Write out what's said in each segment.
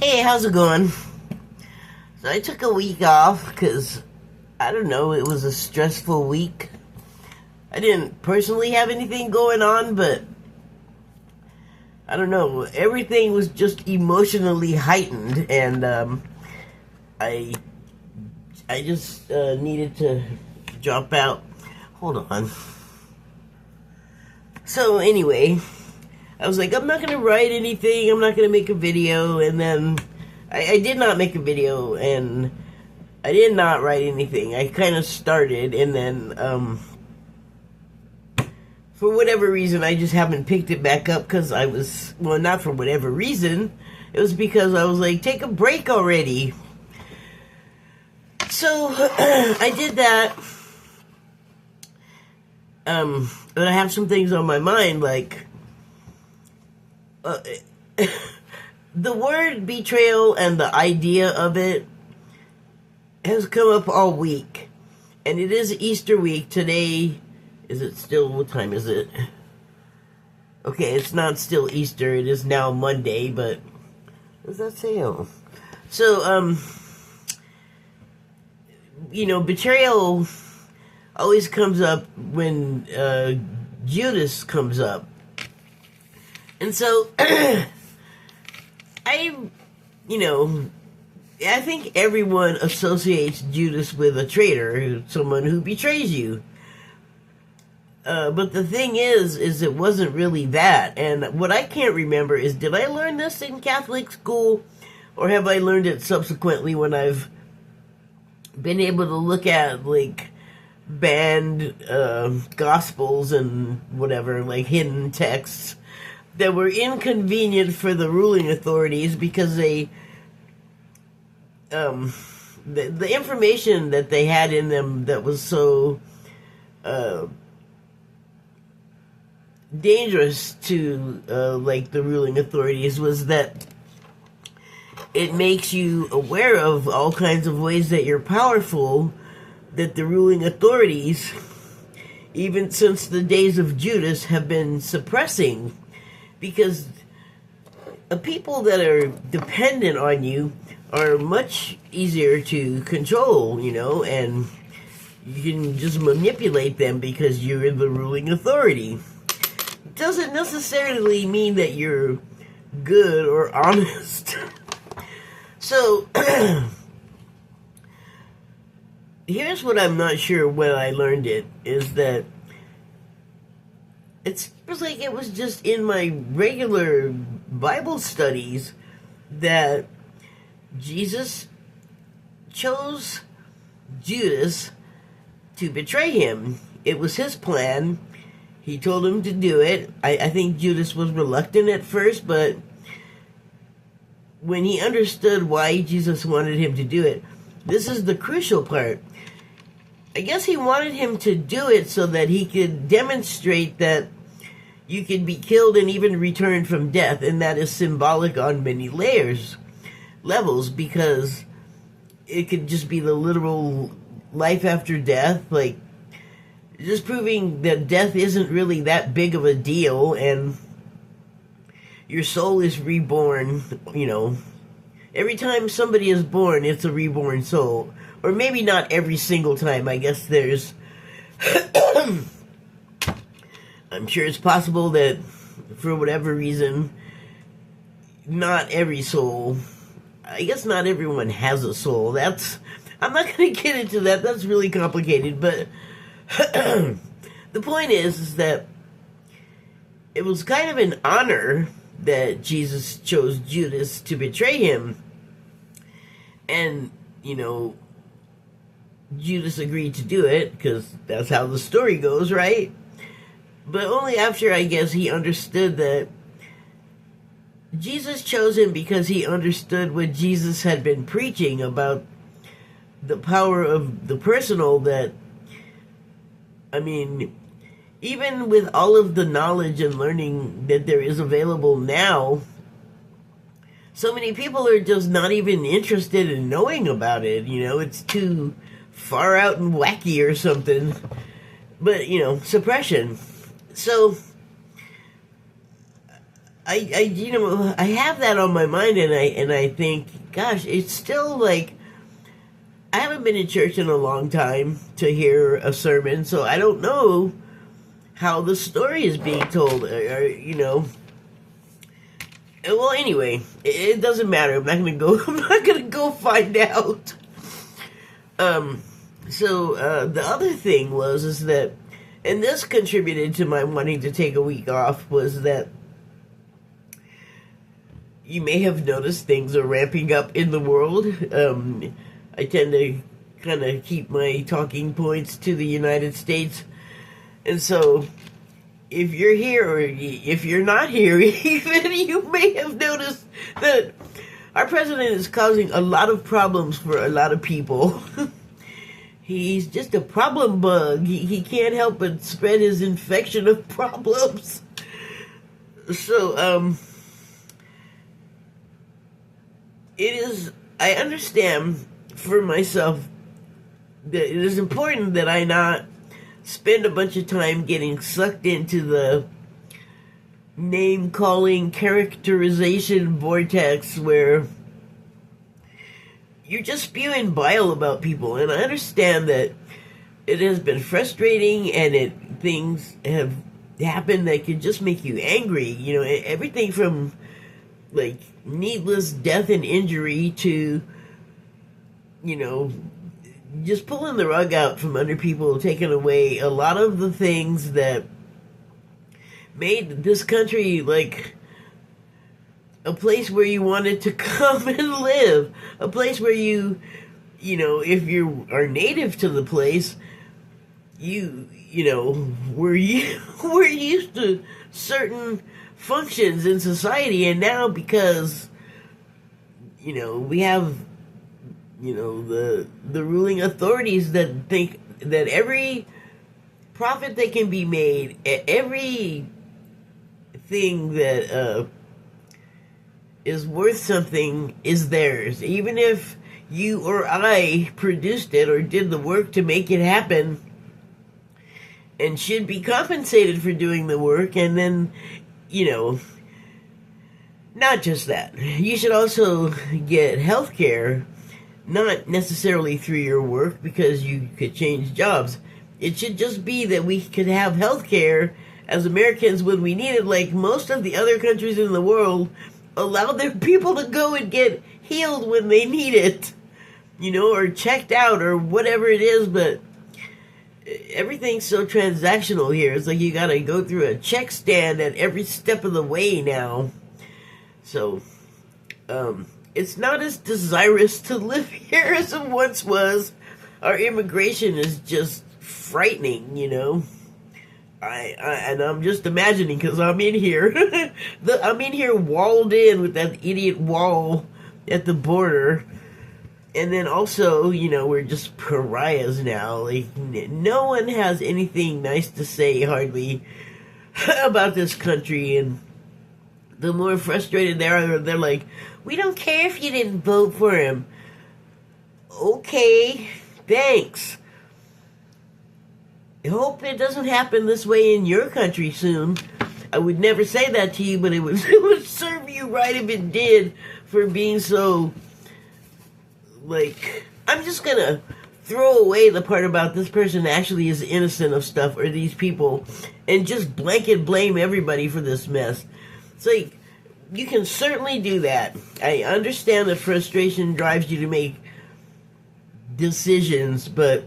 Hey, how's it going? So I took a week off because, I don't know, it was a stressful week. I didn't personally have anything going on, but I don't know, everything was just emotionally heightened, and I just needed to drop out. Hold on. So anyway, I was like, I'm not going to write anything, I'm not going to make a video, and then I did not make a video, and I did not write anything. I kind of started, and then, for whatever reason, I just haven't picked it back up, because I was, well, not for whatever reason, it was because I was like, take a break already. So, I did that, but I have some things on my mind, like, the word betrayal and the idea of it has come up all week. And it is Easter week. Today, is it still, what time is it? Okay, it's not still Easter. It is now Monday, but what does that say? Oh. So, you know, betrayal always comes up when Judas comes up. And so, I think everyone associates Judas with a traitor, someone who betrays you. But the thing is it wasn't really that. And what I can't remember is, did I learn this in Catholic school, or have I learned it subsequently when I've been able to look at, like, banned gospels and whatever, like hidden texts that were inconvenient for the ruling authorities because they, the information that they had in them that was so dangerous to like the ruling authorities was that it makes you aware of all kinds of ways that you're powerful, that the ruling authorities, even since the days of Judas, have been suppressing. Because people that are dependent on you are much easier to control, you know, and you can just manipulate them because you're the ruling authority. It doesn't necessarily mean that you're good or honest. So, here's what I'm not sure when I learned it, is that it was like it was just in my regular Bible studies that Jesus chose Judas to betray him. It was his plan. He told him to do it. I think Judas was reluctant at first, but when he understood why Jesus wanted him to do it, this is the crucial part. I guess he wanted him to do it so that he could demonstrate that you can be killed and even return from death, and that is symbolic on many levels, because it could just be the literal life after death, like just proving that death isn't really that big of a deal, and your soul is reborn, you know. Every time somebody is born, it's a reborn soul. Or maybe not every single time. I guess there's I'm sure it's possible that for whatever reason, not every soul, I guess not everyone has a soul. I'm not going to get into that. That's really complicated. But the point is that it was kind of an honor that Jesus chose Judas to betray him. And, you know, Judas agreed to do it, because that's how the story goes, right? But only after, I guess, he understood that Jesus chose him because he understood what Jesus had been preaching about the power of the personal, that, I mean, even with all of the knowledge and learning that there is available now, so many people are just not even interested in knowing about it, you know, it's too far out and wacky or something. But, you know, suppression. So, I have that on my mind, and I think, gosh, it's still like, I haven't been in church in a long time to hear a sermon, so I don't know how the story is being told, Well, anyway, it doesn't matter. I'm not gonna go. I'm not gonna go find out. So the other thing is that, and this contributed to my wanting to take a week off, was that you may have noticed things are ramping up in the world. I tend to kind of keep my talking points to the United States, and so if you're here or if you're not here, even you may have noticed that our president is causing a lot of problems for a lot of people. He's just a problem bug. He can't help but spread his infection of problems. So, I understand for myself that it is important that I not spend a bunch of time getting sucked into the name-calling, characterization vortex where you're just spewing bile about people. And I understand that it has been frustrating, and things have happened that can just make you angry. Everything from like needless death and injury to, just pulling the rug out from under people, taking away a lot of the things that made this country like a place where you wanted to come and live, a place where if you are native to the place, we're used to certain functions in society, and now because we have the ruling authorities that think that every profit that can be made, every thing that is worth something is theirs, even if you or I produced it or did the work to make it happen, and should be compensated for doing the work. And then not just that, you should also get health care, not necessarily through your work, because you could change jobs. It should just be that we could have health care as Americans when we need it, like most of the other countries in the world allow their people to go and get healed when they need it, or checked out or whatever it is. But everything's so transactional here. It's like you gotta go through a check stand at every step of the way now. So, it's not as desirous to live here as it once was. Our immigration is just frightening, and I'm just imagining, because I'm in here. I'm in here walled in with that idiot wall at the border. And then also, we're just pariahs now. Like, no one has anything nice to say, hardly, about this country. And the more frustrated they are, they're like, we don't care if you didn't vote for him. Okay, thanks. I hope it doesn't happen this way in your country soon. I would never say that to you, but it would serve you right if it did, for being so, like, I'm just gonna throw away the part about this person actually is innocent of stuff, or these people, and just blanket blame everybody for this mess. It's like, you can certainly do that. I understand that frustration drives you to make decisions, but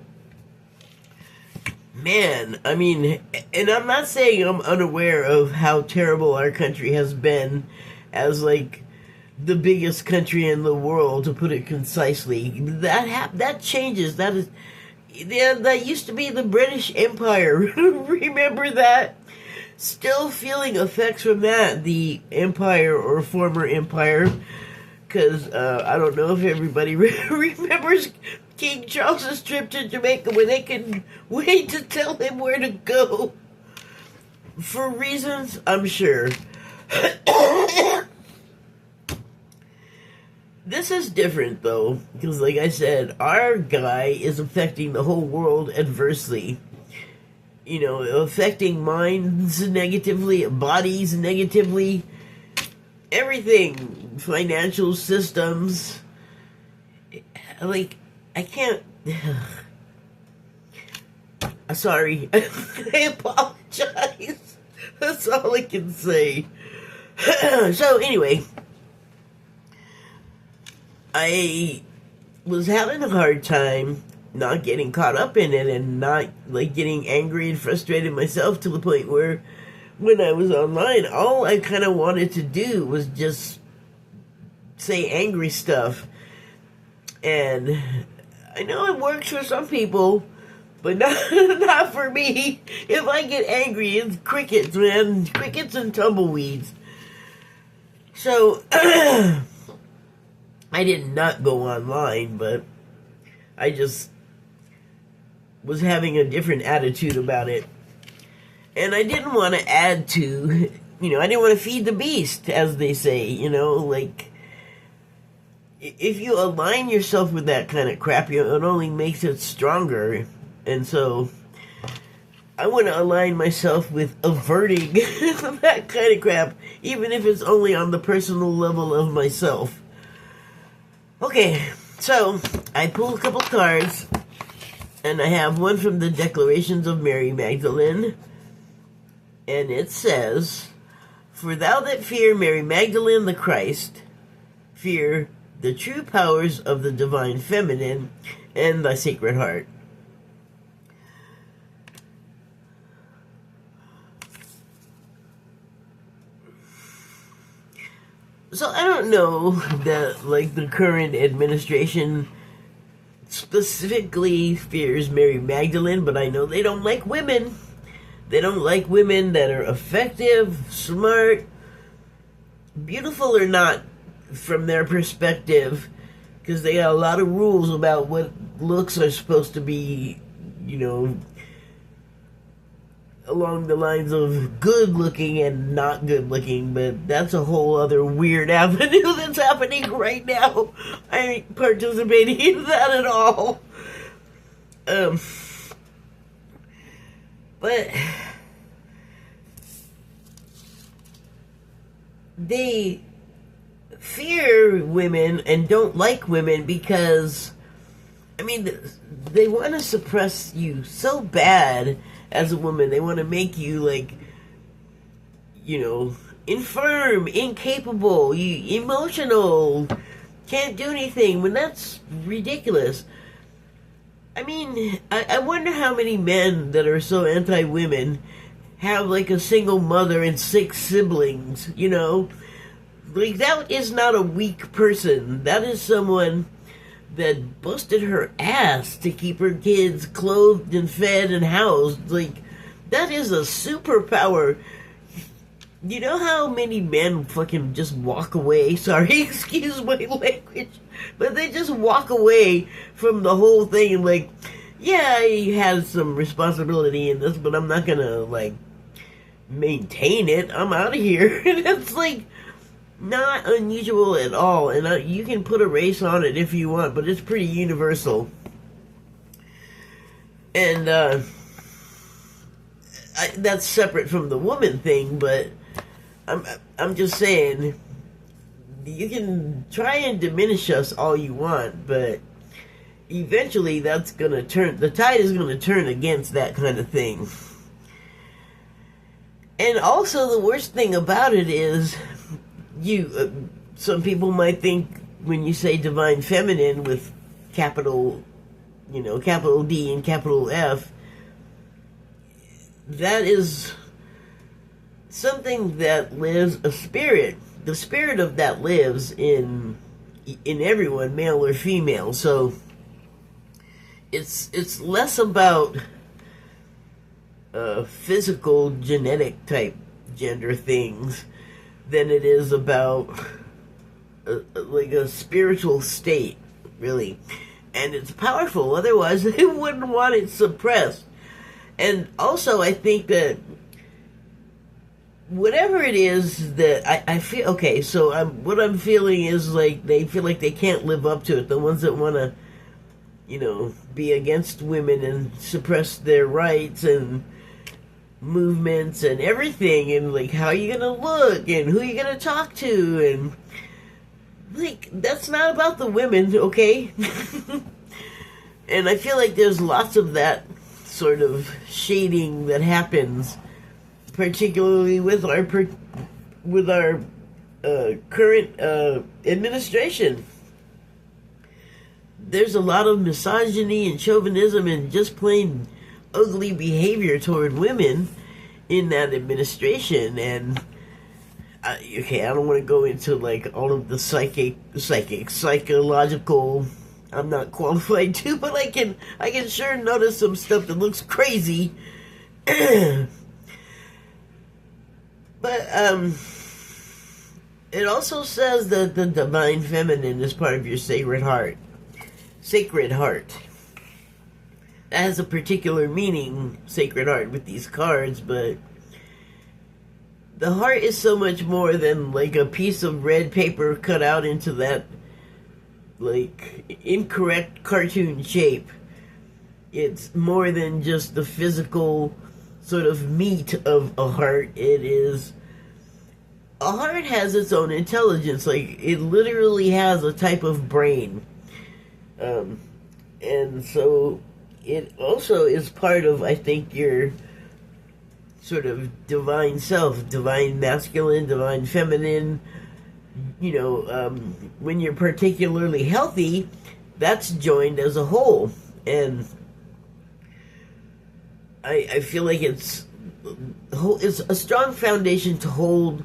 man, I mean, and I'm not saying I'm unaware of how terrible our country has been as, like, the biggest country in the world, to put it concisely. That changes. That used to be the British Empire. Remember that? Still feeling effects from that, the empire or former empire, because I don't know if everybody remembers King Charles's trip to Jamaica, when they couldn't wait to tell him where to go. For reasons, I'm sure. This is different, though, because, like I said, our guy is affecting the whole world adversely. Affecting minds negatively, bodies negatively. everything, financial systems. Like, I can't. Sorry. I apologize. That's all I can say. So, anyway, I was having a hard time not getting caught up in it and not, like, getting angry and frustrated myself to the point where when I was online, all I kind of wanted to do was just say angry stuff. And I know it works for some people, but not for me. If I get angry, it's crickets, man. Crickets and tumbleweeds. So, I did not go online, but I just was having a different attitude about it. And I didn't want to add to, I didn't want to feed the beast, as they say, like, if you align yourself with that kind of crap, it only makes it stronger. And so, I want to align myself with averting that kind of crap, even if it's only on the personal level of myself. Okay, so, I pull a couple cards, and I have one from the Declarations of Mary Magdalene, and it says, "For thou that fear Mary Magdalene the Christ, fear the true powers of the divine feminine and thy sacred heart." So I don't know that, like, the current administration specifically fears Mary Magdalene, but I know they don't like women. They don't like women that are effective, smart, beautiful or not from their perspective, because they got a lot of rules about what looks are supposed to be, along the lines of good looking and not good looking, but that's a whole other weird avenue that's happening right now. I ain't participating in that at all. But they fear women and don't like women because, they want to suppress you so bad as a woman. They want to make you, like, infirm, incapable, emotional, can't do anything, when that's ridiculous. I wonder how many men that are so anti-women have, like, a single mother and 6 siblings, Like, that is not a weak person. That is someone that busted her ass to keep her kids clothed and fed and housed. Like, that is a superpower. You know how many men fucking just walk away? Sorry, excuse my language. But they just walk away from the whole thing. Like, yeah, he has some responsibility in this, but I'm not gonna, like, maintain it. I'm out of here. And it's, like, not unusual at all. And you can put a race on it if you want, but it's pretty universal. And, that's separate from the woman thing, but I'm just saying, you can try and diminish us all you want, but eventually that's gonna turn, the tide is gonna turn against that kind of thing. And also, the worst thing about it is, some people might think when you say divine feminine with capital D and capital F, that is something that lives, a spirit. The spirit of that lives in everyone, male or female. So it's less about physical, genetic type gender things than it is about like a spiritual state, really. And it's powerful. Otherwise, they wouldn't want it suppressed. And also, I think that whatever it is that I feel, okay, so what I'm feeling is like they feel like they can't live up to it. The ones that want to, be against women and suppress their rights and movements and everything, and like how you gonna look and who you gonna talk to, and like that's not about the women, okay? And I feel like there's lots of that sort of shading that happens, particularly with our current administration. There's a lot of misogyny and chauvinism and just plain ugly behavior toward women in that administration. And okay, I don't want to go into like all of the psychological. I'm not qualified to, but I can sure notice some stuff that looks crazy. But it also says that the divine feminine is part of your sacred heart. Sacred heart. That has a particular meaning, sacred heart, with these cards, but the heart is so much more than like a piece of red paper cut out into that like incorrect cartoon shape. It's more than just the physical sort of meat of a heart. A heart has its own intelligence. Like, it literally has a type of brain. And so it also is part of, I think, your sort of divine self, divine masculine, divine feminine. You know, when you're particularly healthy, that's joined as a whole. And I feel like it's a strong foundation to hold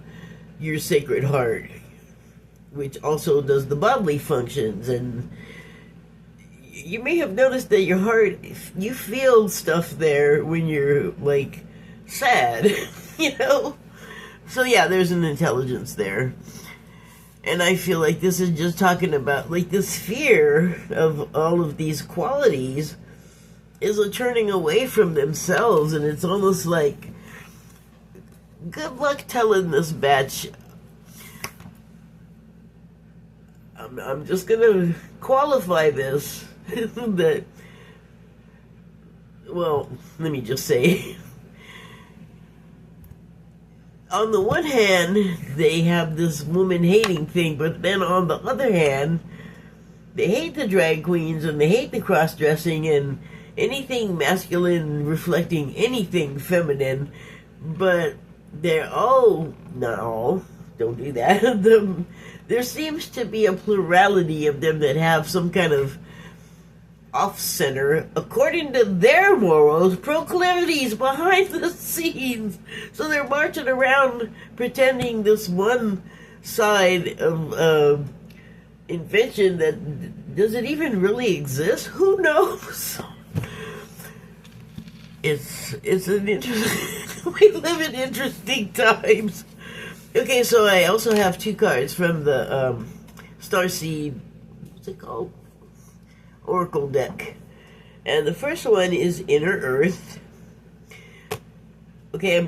your sacred heart, which also does the bodily functions. And you may have noticed that your heart, you feel stuff there when you're like sad, you know? So yeah, there's an intelligence there. And I feel like this is just talking about like this fear of all of these qualities is a turning away from themselves. And it's almost like, good luck telling this batch. I'm just gonna qualify this that, well, let me just say, on the one hand, they have this woman hating thing, but then on the other hand, they hate the drag queens and they hate the cross-dressing and anything masculine reflecting anything feminine, but they're all, not all, don't do that, there seems to be a plurality of them that have some kind of off-center, according to their morals, proclivities behind the scenes. So they're marching around pretending this one side of invention that, does it even really exist? Who knows? It's an interesting, we live in interesting times. Okay, so I also have two cards from the Starseed, what's it called? Oracle deck. And the first one is Inner Earth. Okay,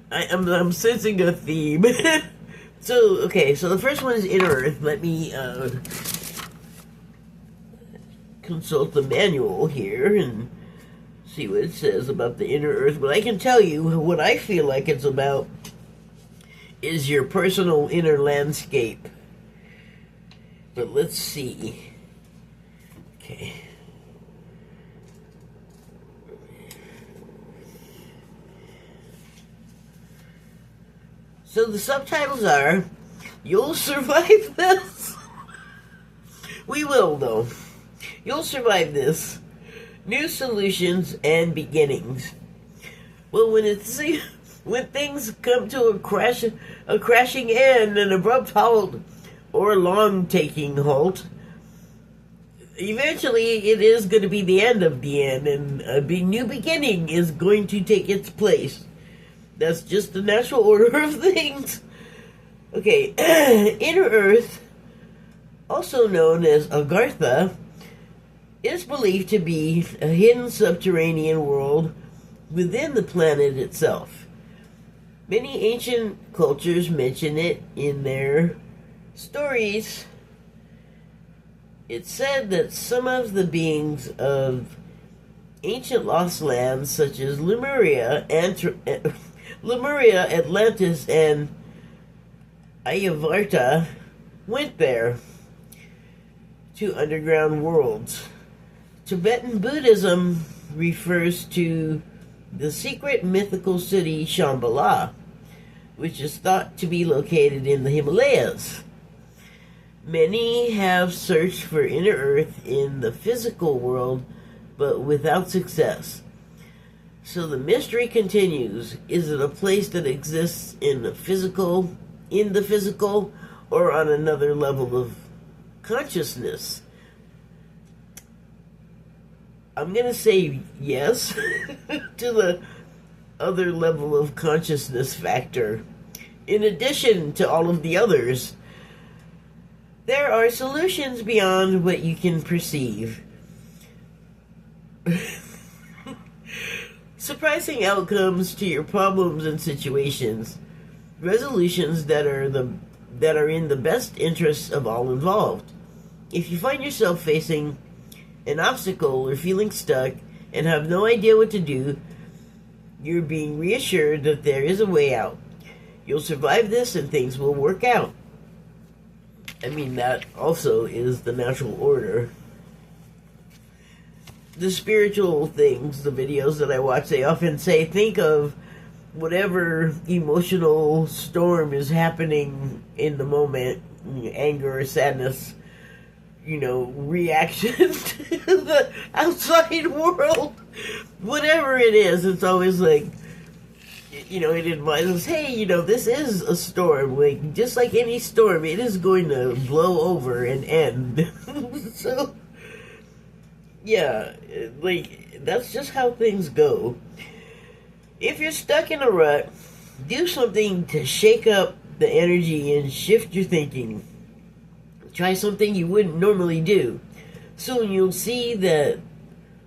I'm sensing a theme. So the first one is Inner Earth. Let me consult the manual here and see what it says about the Inner Earth. But I can tell you what I feel like it's about is your personal inner landscape. But let's see. Okay. So the subtitles are, you'll survive this. We will, though. You'll survive this. New solutions and beginnings. Well, when things come to a crashing end, an abrupt halt, or a long-taking halt, eventually it is going to be the end of the end, and a new beginning is going to take its place. That's just the natural order of things. Okay, Inner Earth, also known as Agartha, is believed to be a hidden subterranean world within the planet itself. Many ancient cultures mention it in their stories. It's said that some of the beings of ancient lost lands such as Lemuria, Atlantis, and Ayavarta went there to underground worlds. Tibetan Buddhism refers to the secret mythical city Shambhala, which is thought to be located in the Himalayas. Many have searched for inner earth in the physical world, but without success. So the mystery continues. Is it a place that exists in the physical, or on another level of consciousness? I'm going to say yes to the other level of consciousness factor. In addition to all of the others, there are solutions beyond what you can perceive. Surprising outcomes to your problems and situations. Resolutions that are in the best interests of all involved. If you find yourself facing an obstacle or feeling stuck and have no idea what to do, you're being reassured that there is a way out. You'll survive this and things will work out. I mean, that also is the natural order. The spiritual things, the videos that I watch, they often say, think of whatever emotional storm is happening in the moment, anger or sadness, reaction to the outside world, whatever it is. It's always like, it advises, hey, this is a storm. Like, just like any storm, it is going to blow over and end. So, yeah, like, that's just how things go. If you're stuck in a rut, do something to shake up the energy and shift your thinking. Try something you wouldn't normally do. Soon you'll see that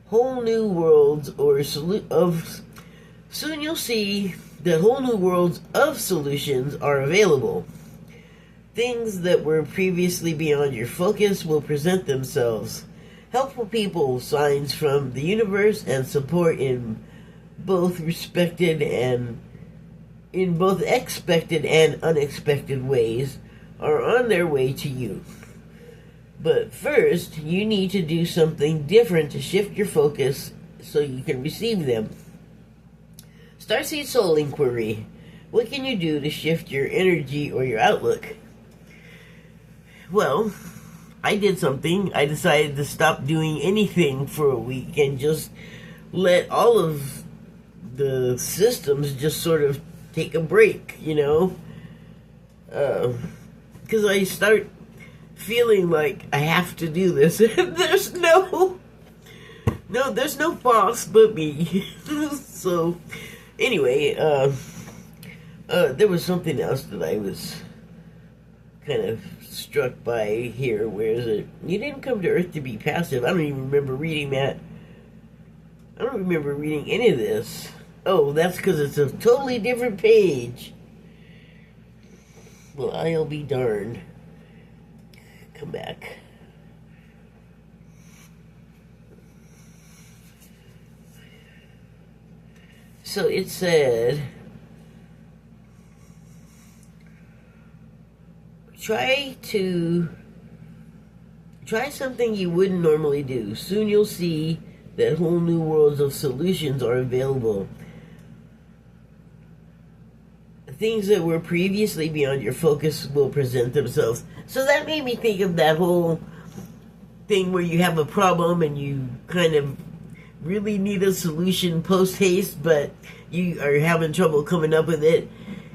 whole new worlds of solutions are available. Things that were previously beyond your focus will present themselves. Helpful people, signs from the universe, and support in both expected and unexpected ways are on their way to you. But first, you need to do something different to shift your focus so you can receive them. Starseed Soul Inquiry. What can you do to shift your energy or your outlook? Well, I did something. I decided to stop doing anything for a week and just let all of the systems just sort of take a break, because I start feeling like I have to do this. There's no boss but me. So anyway, there was something else that I was kind of struck by here. Where is it? You didn't come to Earth to be passive. I don't even remember reading that. I don't remember reading any of this. Oh, that's because it's a totally different page. Well, I'll be darned. Come back. So it said, try something you wouldn't normally do. Soon you'll see that whole new worlds of solutions are available. Things that were previously beyond your focus will present themselves. So that made me think of that whole thing where you have a problem and you kind of really need a solution post-haste, but you are having trouble coming up with it,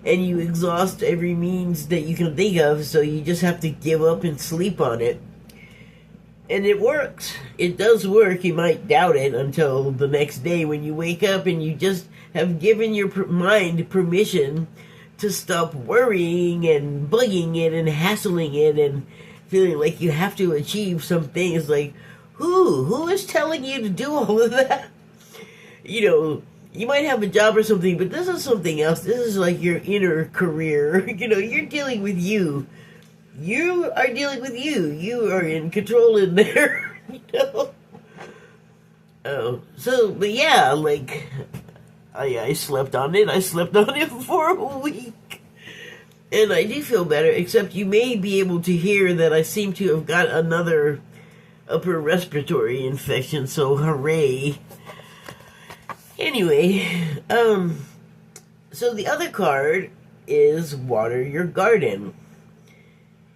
and you exhaust every means that you can think of, so you just have to give up and sleep on it. And it works. It does work. You might doubt it until the next day when you wake up and you just have given your mind permission to stop worrying and bugging it and hassling it and feeling like you have to achieve some things. Like, who is telling you to do all of that? You might have a job or something, but this is something else. This is like your inner career. You're dealing with you. You are dealing with you. You are in control in there. Oh, so, but yeah, like, I slept on it. I slept on it for a week. And I do feel better, except you may be able to hear that I seem to have got another upper respiratory infection, so hooray. Anyway, so the other card is water your garden.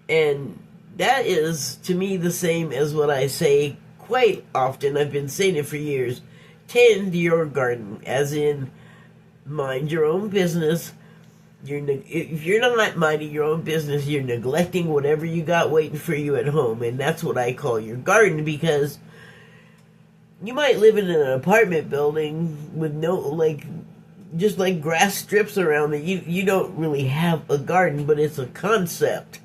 And that is, to me, the same as what I say quite often. I've been saying it for years. Tend your garden, as in, mind your own business. If you're not minding your own business, you're neglecting whatever you got waiting for you at home. And that's what I call your garden, because you might live in an apartment building with no, like, just like grass strips around it. You don't really have a garden, but it's a concept.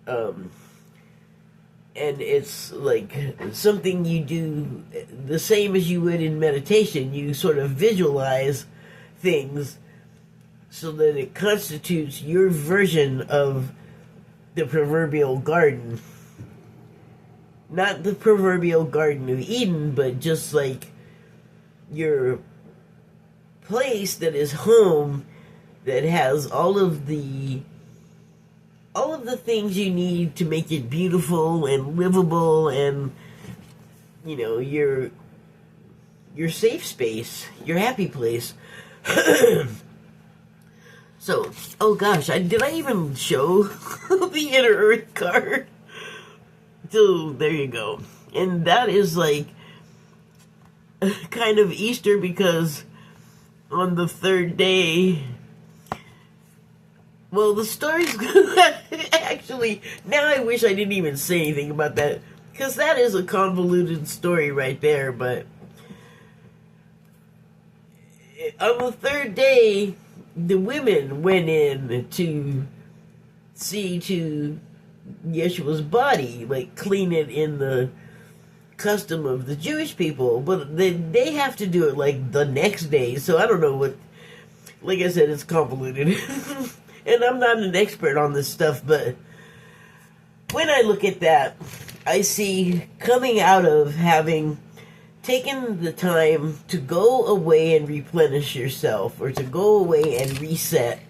And it's like something you do the same as you would in meditation. You sort of visualize things so that it constitutes your version of the proverbial garden. Not the proverbial Garden of Eden, but just like your place that is home, that has all of the things you need to make it beautiful and livable, and your safe space, your happy place. So, oh gosh, did I even show the Inner Earth card? So there you go. And that is like kind of Easter, because on the third day, well, the story's actually, now I wish I didn't even say anything about that, because that is a convoluted story right there. But on the third day, the women went in to see to Yeshua's body, like clean it in the custom of the Jewish people, but they have to do it like the next day. So I don't know what, like I said, it's convoluted. And I'm not an expert on this stuff, but when I look at that, I see coming out of having taken the time to go away and replenish yourself, or to go away and reset,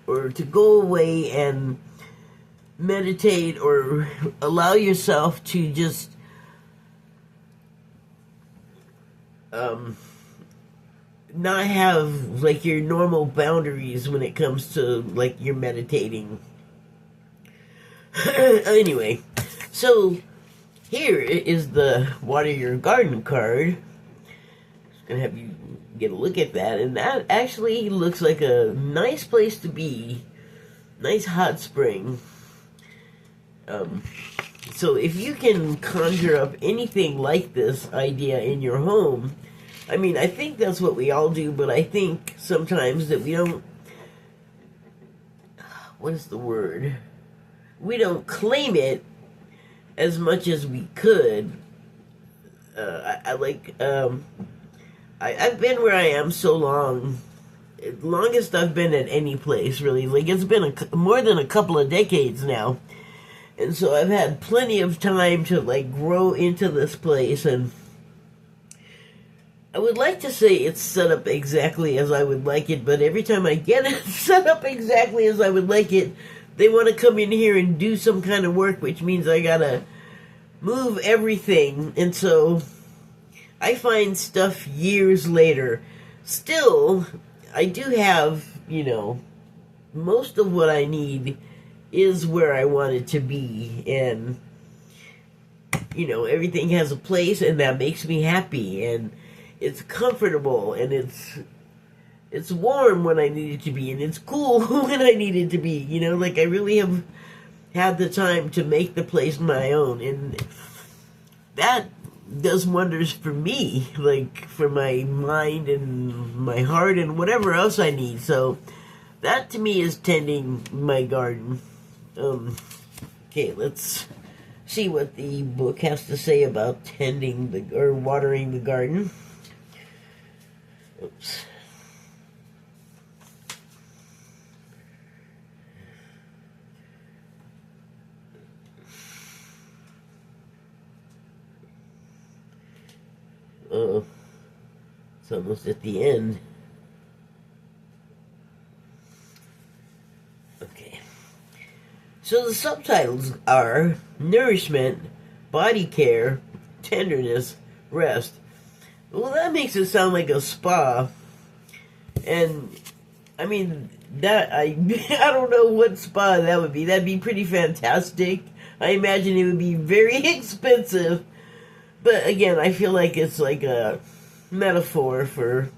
or to go away and meditate, or allow yourself to just not have like your normal boundaries when it comes to like your meditating. Anyway, so here is the Water Your Garden card. Just gonna have you get a look at that, and that actually looks like a nice place to be. Nice hot spring. So if you can conjure up anything like this idea in your home, I mean, I think that's what we all do, but I think sometimes that we don't, what is the word? We don't claim it as much as we could. I've been where I am so long. Longest I've been at any place, really. Like, it's been more than a couple of decades now. And so I've had plenty of time to, like, grow into this place, and I would like to say it's set up exactly as I would like it, but every time I get it set up exactly as I would like it, they want to come in here and do some kind of work, which means I gotta move everything. And so I find stuff years later. Still, I do have, most of what I need is where I want it to be. And, everything has a place, and that makes me happy. And it's comfortable, and it's warm when I need it to be, and it's cool when I need it to be. Like, I really have had the time to make the place my own, and that does wonders for me, like for my mind and my heart and whatever else I need. So that to me is tending my garden. Okay, let's see what the book has to say about tending or watering the garden. Oops. It's almost at the end. Okay. So the subtitles are nourishment, body care, tenderness, rest. Well, that makes it sound like a spa. And, I mean, that, I don't know what spa that would be. That'd be pretty fantastic. I imagine it would be very expensive. But again, I feel like it's like a metaphor for,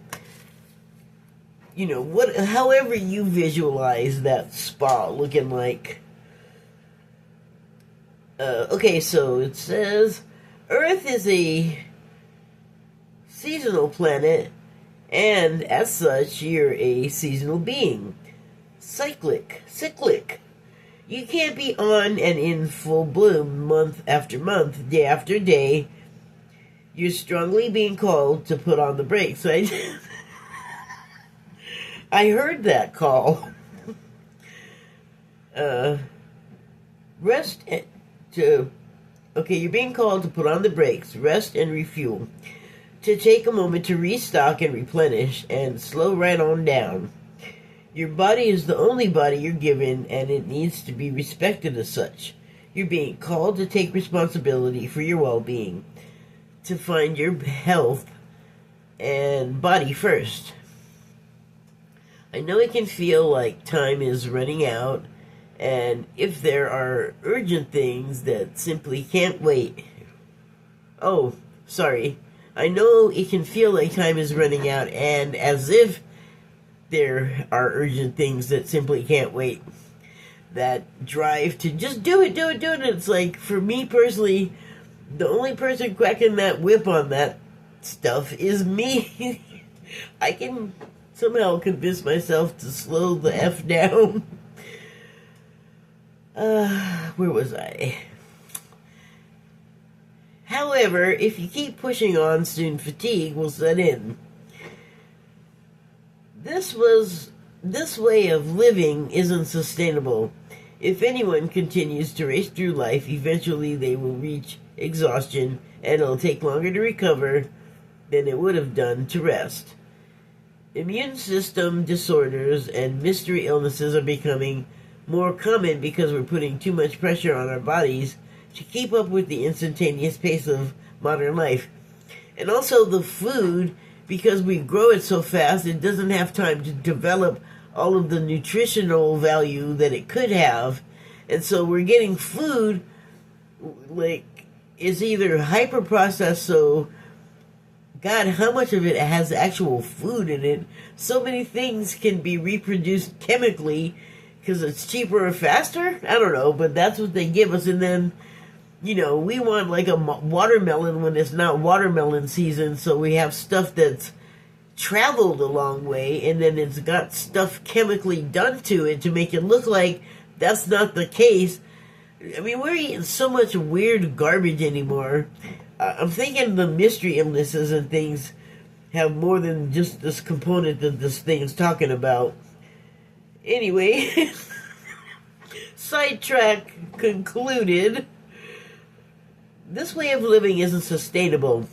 you know, however you visualize that spa looking like. Okay, so it says, Earth is a seasonal planet, and as such, you're a seasonal being. Cyclic. You can't be on and in full bloom month after month, day after day. You're strongly being called to put on the brakes. I heard that call. You're being called to put on the brakes, rest and refuel. To take a moment to restock and replenish and slow right on down. Your body is the only body you're given, and it needs to be respected as such. You're being called to take responsibility for your well-being, to find your health and body first. I know it can feel like time is running out, and if there are urgent things that simply can't wait. Oh, sorry. I know it can feel like time is running out, and as if there are urgent things that simply can't wait. That drive to just do it. It's like, for me personally, the only person cracking that whip on that stuff is me. I can somehow convince myself to slow the F down. Where was I? However, if you keep pushing on, soon fatigue will set in. This way of living isn't sustainable. If anyone continues to race through life, eventually they will reach exhaustion, and it'll take longer to recover than it would have done to rest. Immune system disorders and mystery illnesses are becoming more common because we're putting too much pressure on our bodies to keep up with the instantaneous pace of modern life. And also the food, because we grow it so fast, it doesn't have time to develop all of the nutritional value that it could have. And so we're getting food, like, is either hyper-processed, so, God, how much of it has actual food in it? So many things can be reproduced chemically because it's cheaper or faster? I don't know, but that's what they give us. And then, you know, we want like a watermelon when it's not watermelon season, so we have stuff that's traveled a long way, and then it's got stuff chemically done to it to make it look like that's not the case. I mean, we're eating so much weird garbage anymore. I'm thinking the mystery illnesses and things have more than just this component that this thing is talking about. Anyway, sidetrack concluded. This way of living isn't sustainable.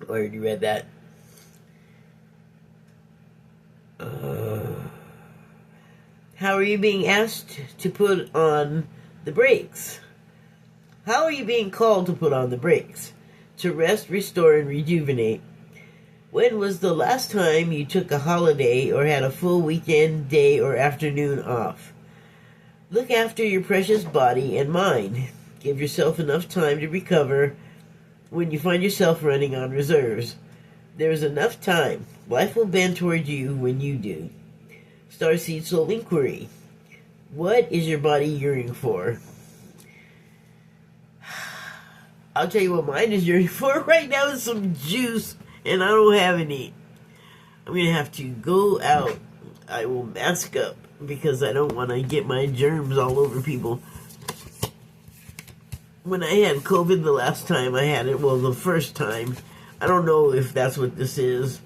I already read that. How are you being asked to put on the brakes? How are you being called to put on the brakes? To rest, restore, and rejuvenate. When was the last time you took a holiday or had a full weekend, day, or afternoon off? Look after your precious body and mind. Give yourself enough time to recover when you find yourself running on reserves. There's enough time. Life will bend toward you when you do. Starseed Soul Inquiry. What is your body yearning for? I'll tell you what mine is yearning for right now is some juice, and I don't have any. I'm going to have to go out. I will mask up because I don't want to get my germs all over people. When I had COVID the last time I had it, well, the first time, I don't know if that's what this is.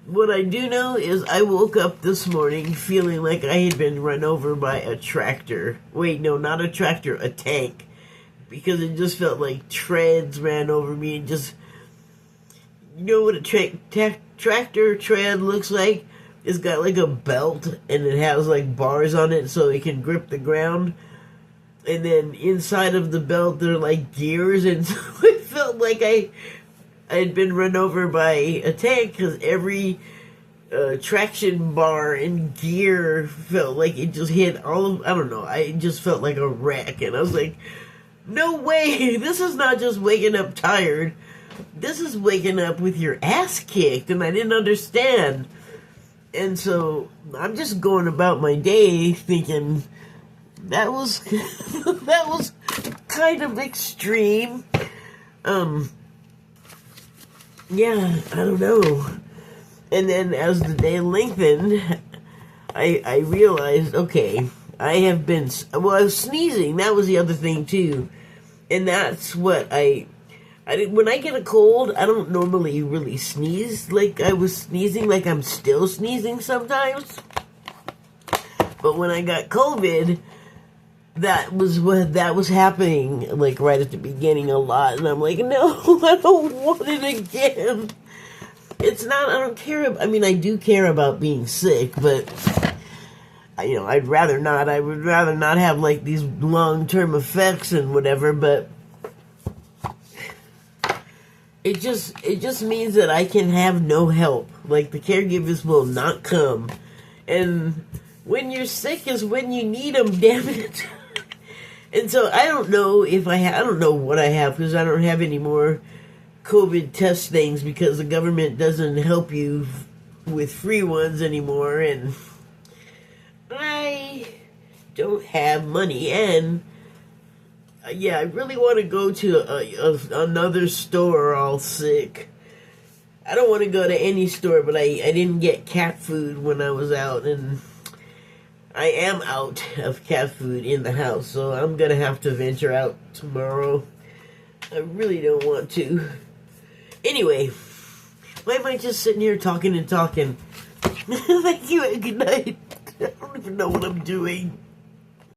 What I do know is I woke up this morning feeling like I had been run over by a tractor. Wait, no, not a tractor, a tank. Because it just felt like treads ran over me and just... You know what a tractor tread looks like. It's got like a belt, and it has like bars on it so it can grip the ground. And then inside of the belt, there are like gears, and so it felt like I had been run over by a tank, because every traction bar and gear felt like it just hit all of, I don't know, I just felt like a wreck. And I was like, no way, this is not just waking up tired, this is waking up with your ass kicked. And I didn't understand. And so I'm just going about my day thinking that was that was kind of extreme. Yeah, I don't know. And then as the day lengthened, I realized, okay, I have been, well, I was sneezing. That was the other thing too. And that's what when I get a cold, I don't normally really sneeze like I was sneezing, like I'm still sneezing sometimes. But when I got COVID, that was happening, like right at the beginning a lot. And I'm like, no, I don't want it again. It's not, I don't care, I mean, I do care about being sick, but, I'd rather not. I would rather not have, like, these long-term effects and whatever, but it just means that I can have no help. Like, the caregivers will not come. And when you're sick is when you need them, damn it. And so I don't know if I don't know what I have, because I don't have any more COVID test things, because the government doesn't help you with free ones anymore, and I don't have money. And yeah, I really want to go to another store all sick. I don't want to go to any store, but I didn't get cat food when I was out, and I am out of cat food in the house, so I'm gonna have to venture out tomorrow. I really don't want to. Anyway, why am I just sitting here talking and talking? Thank you and good night. I don't even know what I'm doing.